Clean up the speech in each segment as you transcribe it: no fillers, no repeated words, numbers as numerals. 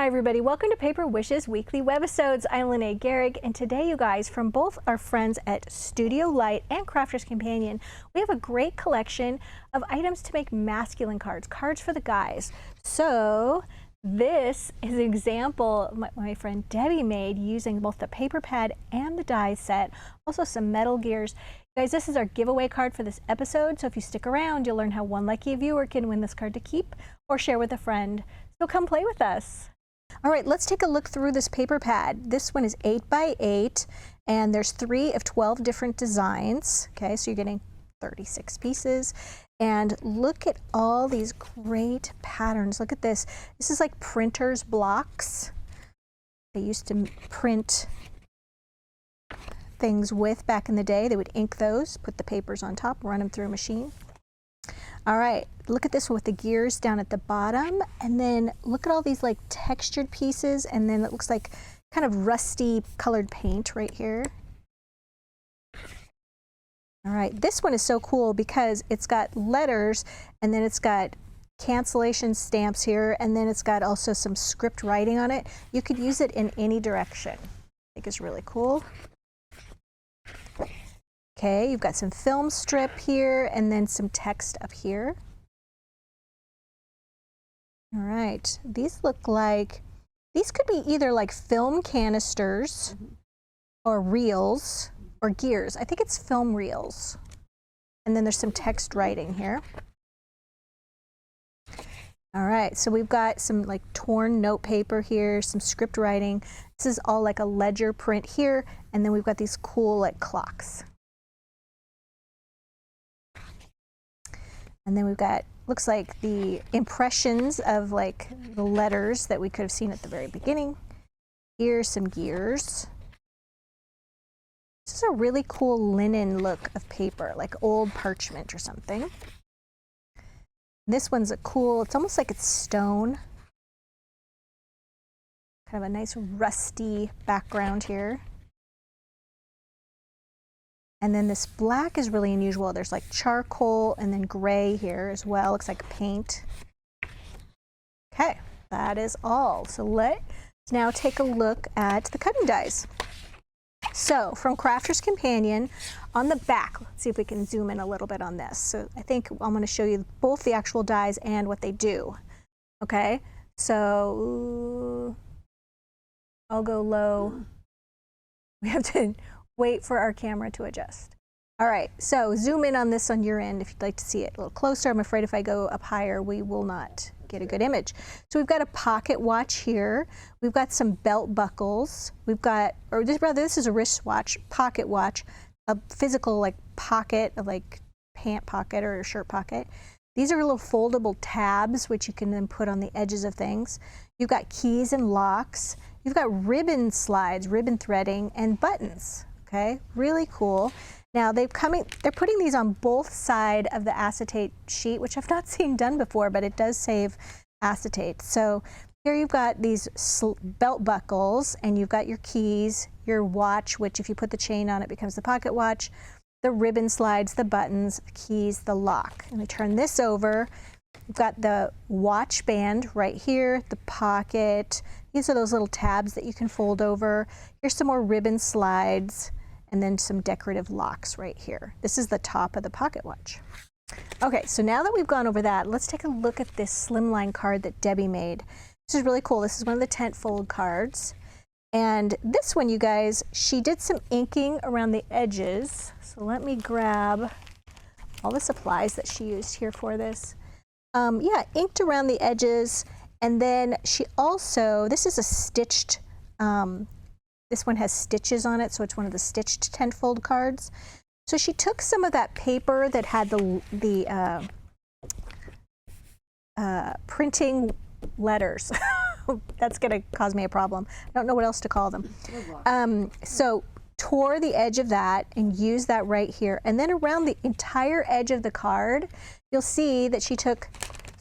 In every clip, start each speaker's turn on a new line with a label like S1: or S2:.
S1: everybody, welcome to Paper Wishes Weekly Webisodes. I'm Lene Gehrig, and today, you guys, from both our friends at Studio Light and Crafters Companion, we have a great collection of items to make masculine cards, cards for the guys. So this is an example my friend Debbie made using both the paper pad and the die set, also some metal gears. Guys, this is our giveaway card for this episode, so if you stick around, you'll learn how one lucky viewer can win this card to keep or share with a friend. So come play with us. All right, let's take a look through this paper pad. This one is 8 by 8, and there's 3 of 12 different designs. Okay, so you're getting 36 pieces. And look at all these great patterns. Look at this. This is like printer's blocks. They used to print things with back in the day. They would ink those, put the papers on top, run them through a machine. All right, look at this one with the gears down at the bottom, and then look at all these like textured pieces, and then it looks like kind of rusty colored paint right here. All right, this one is so cool because it's got letters, and then it's got cancellation stamps here, and then it's got also some script writing on it. You could use it in any direction. I think it's really cool. Okay, you've got some film strip here and then some text up here. All right, these look like, these could be either like film canisters or reels or gears. I think it's film reels. And then there's some text writing here. All right, so we've got some like torn note paper here, some script writing. This is all like a ledger print here, and then we've got these cool like clocks. And then we've got, looks like the impressions of like the letters that we could have seen at the very beginning. Here's some gears. This is a really cool linen look of paper, like old parchment or something. This one's a cool, it's almost like it's stone. Kind of a nice rusty background here. And then this black is really unusual. There's like charcoal and then gray here as well. Looks like paint. Okay, that is all. So let's now take a look at the cutting dies. So from Crafters Companion, on the back, let's see if we can zoom in a little bit on this. So I think I'm going to show you both the actual dies and what they do. Okay, so I'll go low. We have to wait for our camera to adjust. All right, so zoom in on this on your end if you'd like to see it a little closer. I'm afraid if I go up higher, we will not get a good image. So we've got a pocket watch here. We've got some belt buckles. We've got, or this is a wrist watch, pocket watch, a physical like pocket, like pant pocket or a shirt pocket. These are little foldable tabs, which you can then put on the edges of things. You've got keys and locks. You've got ribbon slides, ribbon threading, and buttons. Okay, really cool. Now they're putting these on both sides of the acetate sheet, which I've not seen done before, but it does save acetate. So here you've got these belt buckles, and you've got your keys, your watch, which if you put the chain on it becomes the pocket watch, the ribbon slides, the buttons, the keys, the lock. And we turn this over. We've got the watch band right here, the pocket. These are those little tabs that you can fold over. Here's some more ribbon slides, and then some decorative locks right here. This is the top of the pocket watch. Okay, so now that we've gone over that, let's take a look at this slimline card that Debbie made. This is really cool. This is one of the tent fold cards. And this one, you guys, she did some inking around the edges. So let me grab all the supplies that she used here for this. Yeah, inked around the edges. And then she also, this is a stitched, this one has stitches on it, so it's one of the stitched tent fold cards. So she took some of that paper that had the printing letters. That's going to cause me a problem. I don't know what else to call them. So tore the edge of that and used that right here. And then around the entire edge of the card, you'll see that she took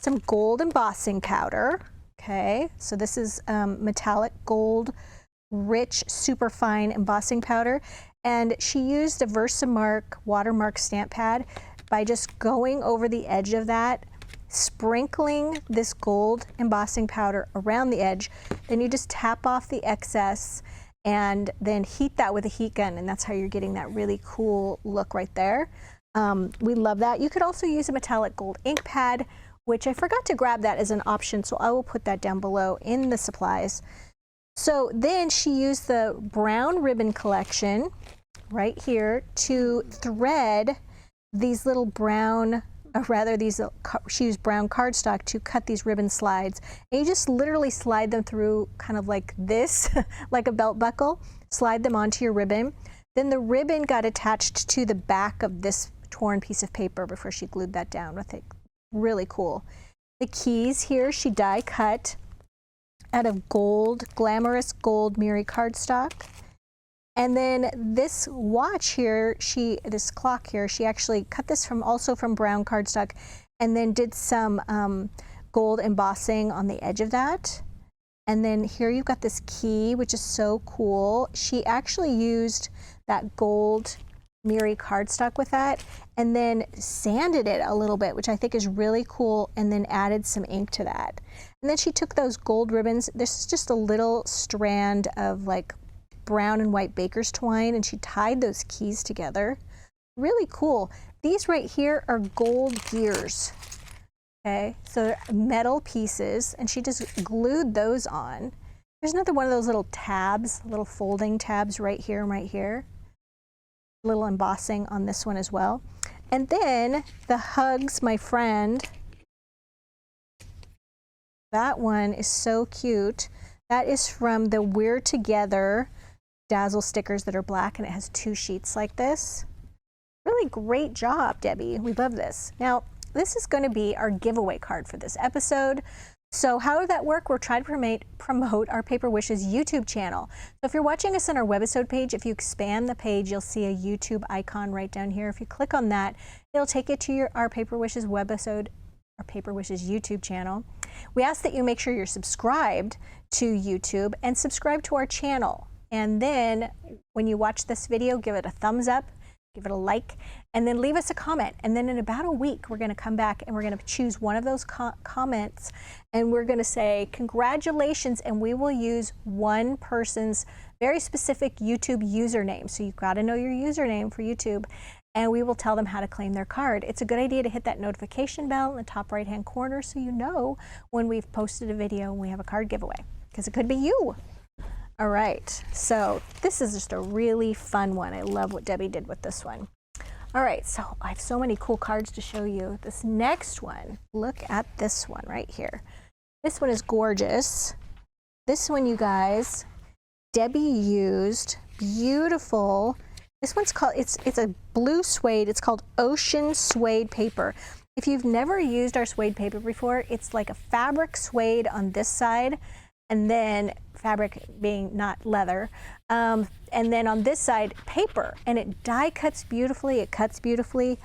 S1: some gold embossing powder. Okay, so this is metallic gold, rich, super fine embossing powder, and she used a Versamark watermark stamp pad by just going over the edge of that sprinkling this gold embossing powder around the edge. Then you just tap off the excess and then heat that with a heat gun, and that's how you're getting that really cool look right there. We love that. You could also use a metallic gold ink pad, which I forgot to grab that as an option, so I will put that down below in the supplies. So then she used the brown ribbon collection right here to thread these little brown, she used brown cardstock to cut these ribbon slides. And you just literally slide them through kind of like this, like a belt buckle, slide them onto your ribbon. Then the ribbon got attached to the back of this torn piece of paper before she glued that down with it. Really cool. The keys here, she die cut out of gold, glamorous gold Miri cardstock. And then this watch here, this clock here, she actually cut this also from brown cardstock and then did some gold embossing on the edge of that. And then here you've got this key, which is so cool. She actually used that gold Miri cardstock with that and then sanded it a little bit, which I think is really cool, and then added some ink to that. And then she took those gold ribbons. This is just a little strand of like brown and white baker's twine, and she tied those keys together. Really cool. These right here are gold gears. Okay, so they're metal pieces, and she just glued those on. There's another one of those little tabs, little folding tabs right here and right here. Little embossing on this one as well. And then the Hugs My Friend, that one is so cute. That is from the We're Together Dazzle stickers that are black, and it has 2 sheets like this. Really great job, Debbie. We love this. Now, this is going to be our giveaway card for this episode. So how did that work? We're trying to promote our Paper Wishes YouTube channel. So if you're watching us on our webisode page, if you expand the page, you'll see a YouTube icon right down here. If you click on that, it'll take you to our Paper Wishes webisode, our Paper Wishes YouTube channel. We ask that you make sure you're subscribed to YouTube and subscribe to our channel. And then when you watch this video, give it a thumbs up, give it a like, and then leave us a comment. And then in about a week, we're going to come back and we're going to choose one of those comments, and we're going to say congratulations, and we will use one person's very specific YouTube username. So you've got to know your username for YouTube, and we will tell them how to claim their card. It's a good idea to hit that notification bell in the top right-hand corner so you know when we've posted a video and we have a card giveaway, because it could be you. All right, so this is just a really fun one. I love what Debbie did with this one. All right, so I have so many cool cards to show you. This next one, look at this one right here. This one is gorgeous. This one, you guys, Debbie used beautiful, this one's called, it's a blue suede, it's called Ocean Suede Paper. If you've never used our suede paper before, it's like a fabric suede on this side, and then fabric being not leather, and then on this side paper, and it die cuts beautifully, it cuts beautifully.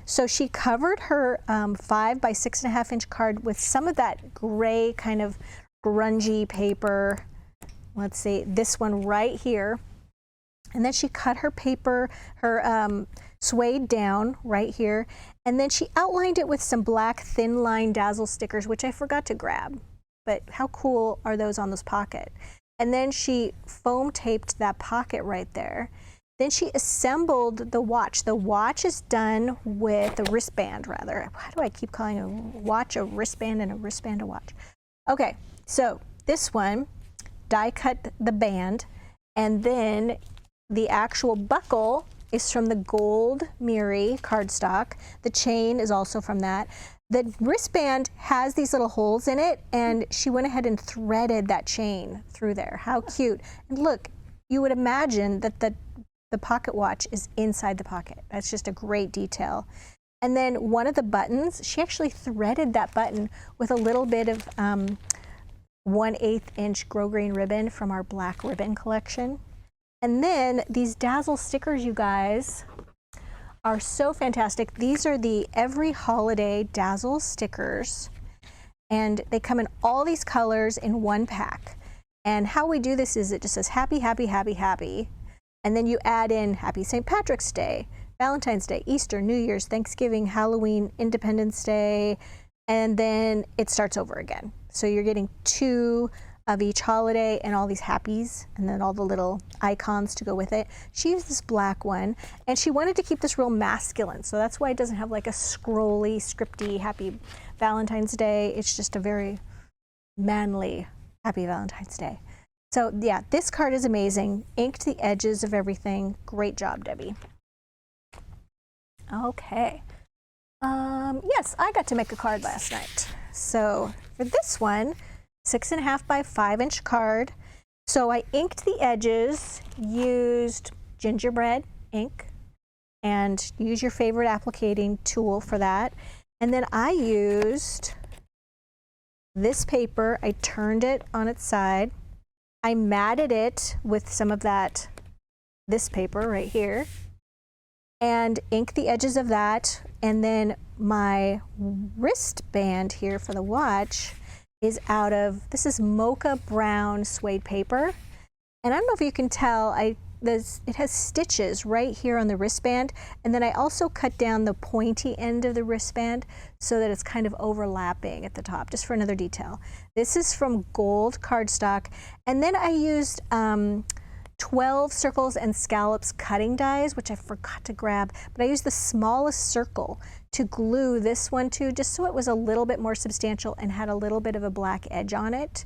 S1: So she covered her 5 by 6.5 inch card with some of that gray kind of grungy paper. Let's see, this one right here, and then she cut her paper, her suede down right here, and then she outlined it with some black thin line dazzle stickers, which I forgot to grab. But how cool are those on this pocket? And then she foam taped that pocket right there. Then she assembled the watch. The watch is done with a wristband, rather. Why do I keep calling a watch a wristband and a wristband a watch? Okay, so this one, die cut the band, and then the actual buckle is from the gold Miri cardstock. The chain is also from that. The wristband has these little holes in it, and she went ahead and threaded that chain through there. How cute. And look, you would imagine that the pocket watch is inside the pocket. That's just a great detail. And then one of the buttons, she actually threaded that button with a little bit of 1/8 inch grosgrain ribbon from our black ribbon collection. And then these dazzle stickers, you guys, are so fantastic. These are the Every Holiday Dazzle stickers, and they come in all these colors in one pack. And how we do this is it just says happy, happy, happy, happy, and then you add in Happy St. Patrick's Day, Valentine's Day, Easter, New Year's, Thanksgiving, Halloween, Independence Day, and then it starts over again. So you're getting 2 of each holiday and all these happies and then all the little icons to go with it. She used this black one and she wanted to keep this real masculine. So that's why it doesn't have like a scrolly, scripty, happy Valentine's Day. It's just a very manly, happy Valentine's Day. So yeah, this card is amazing. Inked the edges of everything. Great job, Debbie. Okay. Yes, I got to make a card last night. So for this one, 6.5 by 5-inch card. So I inked the edges, used gingerbread ink, and use your favorite applicating tool for that. And then I used this paper. I turned it on its side. I matted it with some of this paper right here, and inked the edges of that. And then my wristband here for the watch is out of, this is mocha brown suede paper. And I don't know if you can tell, it has stitches right here on the wristband. And then I also cut down the pointy end of the wristband so that it's kind of overlapping at the top, just for another detail. This is from gold cardstock. And then I used 12 circles and scallops cutting dies, which I forgot to grab, but I used the smallest circle to glue this one to, just so it was a little bit more substantial and had a little bit of a black edge on it.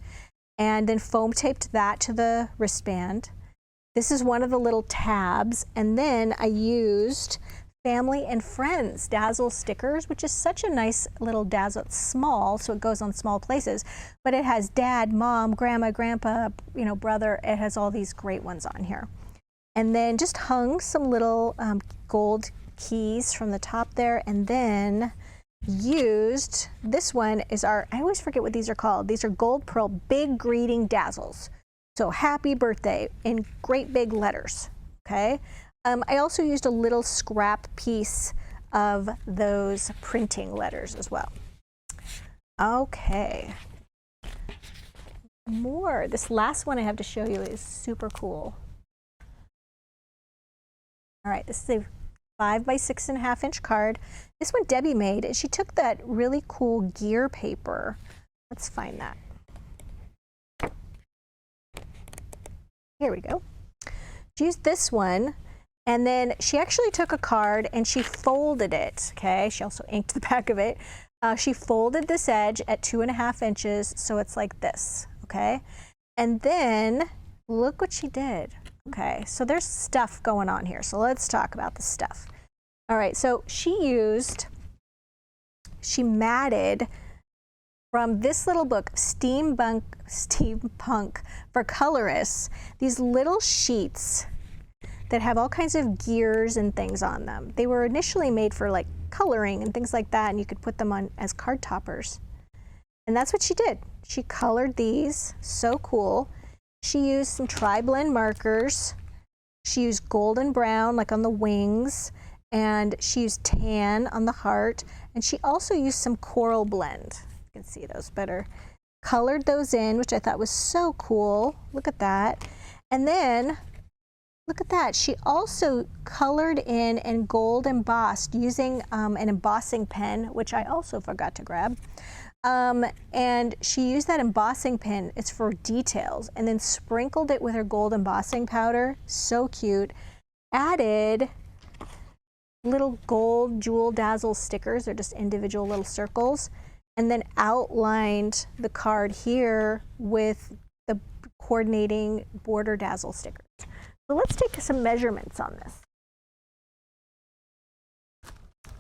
S1: And then foam taped that to the wristband. This is one of the little tabs. And then I used Family and Friends Dazzle stickers, which is such a nice little dazzle. It's small, so it goes on small places, but it has dad, mom, grandma, grandpa, you know, brother. It has all these great ones on here. And then just hung some little gold keys from the top there, and then used, this one is I always forget what these are called. These are gold pearl big greeting dazzles. So happy birthday in great big letters, okay? I also used a little scrap piece of those printing letters as well. Okay. More. This last one I have to show you is super cool. All right, this is a 5 by 6.5 inch card. This one Debbie made, and she took that really cool gear paper. Let's find that. Here we go. She used this one, and then she actually took a card and she folded it, okay? She also inked the back of it. She folded this edge at 2.5 inches, so it's like this, okay? And then look what she did. Okay, so there's stuff going on here. So let's talk about the stuff. All right, so she matted from this little book, Steampunk for Colorists, these little sheets that have all kinds of gears and things on them. They were initially made for like coloring and things like that, and you could put them on as card toppers. And that's what she did. She colored these, so cool. She used some tri-blend markers. She used golden brown, like on the wings, and she used tan on the heart, and she also used some coral blend. You can see those better. Colored those in, which I thought was so cool. Look at that. And then, look at that. She also colored in and gold embossed using an embossing pen, which I also forgot to grab. And she used that embossing pen, it's for details, and then sprinkled it with her gold embossing powder. So cute. Added little gold jewel dazzle stickers. They're just individual little circles. And then outlined the card here with the coordinating border dazzle stickers. So let's take some measurements on this.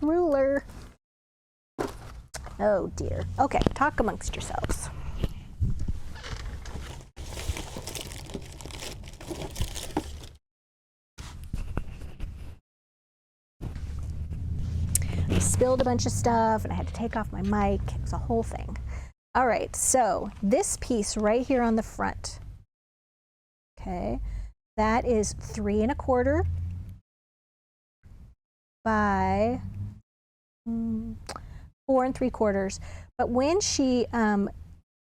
S1: Ruler. Oh dear. Okay, talk amongst yourselves. I spilled a bunch of stuff and I had to take off my mic. It was a whole thing. All right, so this piece right here on the front, okay, that is 3 1/4 by 4 3/4. But when she,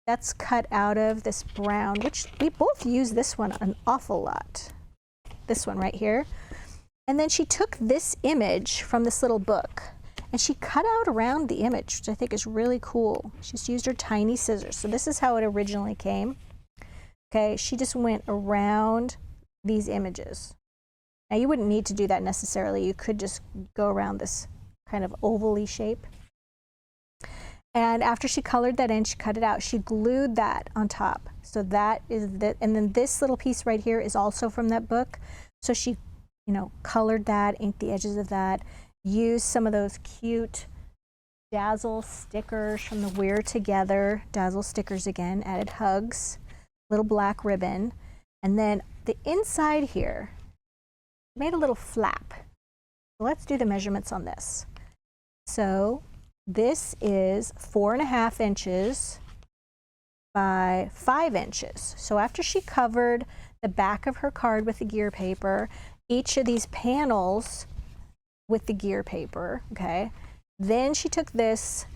S1: that's cut out of this brown, which we both use this one an awful lot. This one right here. And then she took this image from this little book And she cut out around the image, which I think is really cool. She just used her tiny scissors. So this is how it originally came. Okay, she just went around these images. Now you wouldn't need to do that necessarily. You could just go around this kind of oval-y shape. And after she colored that in, she cut it out. She glued that on top. So that is that. And then this little piece right here is also from that book. So she, you know, colored that, inked the edges of that, used some of those cute Dazzle stickers from the We're Together Dazzle stickers again, added hugs, little black ribbon. And then the inside here, made a little flap. So let's do the measurements on this. So this is 4.5 inches by 5 inches. So after she covered the back of her card with the gear paper, each of these panels with the gear paper, okay, then she took this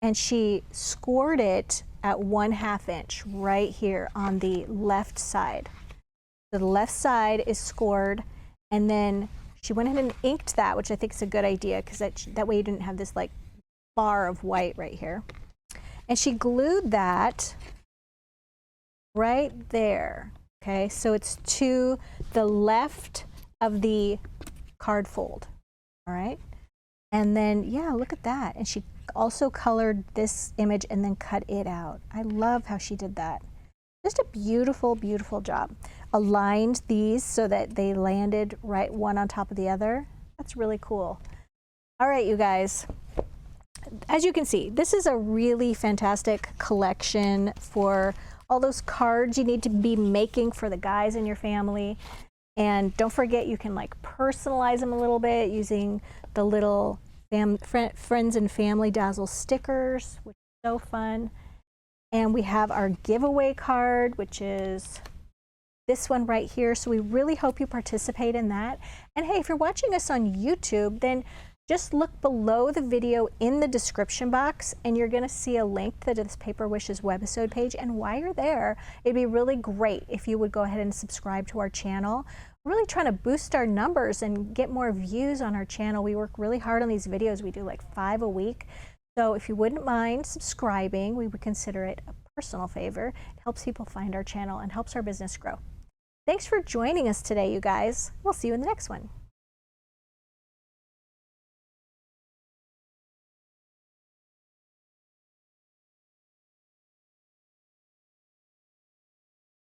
S1: and she scored it at 1/2 inch right here on the left side. So the left side is scored, and then she went ahead and inked that, which I think is a good idea because that way you didn't have this like bar of white right here. And she glued that right there. Okay, so it's to the left of the card fold. All right, and then yeah, look at that. And she also colored this image and then cut it out. I love how she did that. Just a beautiful, beautiful job. Aligned these so that they landed right one on top of the other. That's really cool. All right, you guys. As you can see, this is a really fantastic collection for all those cards you need to be making for the guys in your family. And don't forget, you can like personalize them a little bit using the little friends and family Dazzle stickers, which is so fun. And we have our giveaway card, which is this one right here. So we really hope you participate in that. And hey, if you're watching us on YouTube, then just look below the video in the description box and you're gonna see a link to this Paper Wishes webisode page. And while you're there, it'd be really great if you would go ahead and subscribe to our channel. We're really trying to boost our numbers and get more views on our channel. We work really hard on these videos. We do like 5 a week. So if you wouldn't mind subscribing, we would consider it a personal favor. It helps people find our channel and helps our business grow. Thanks for joining us today, you guys. We'll see you in the next one.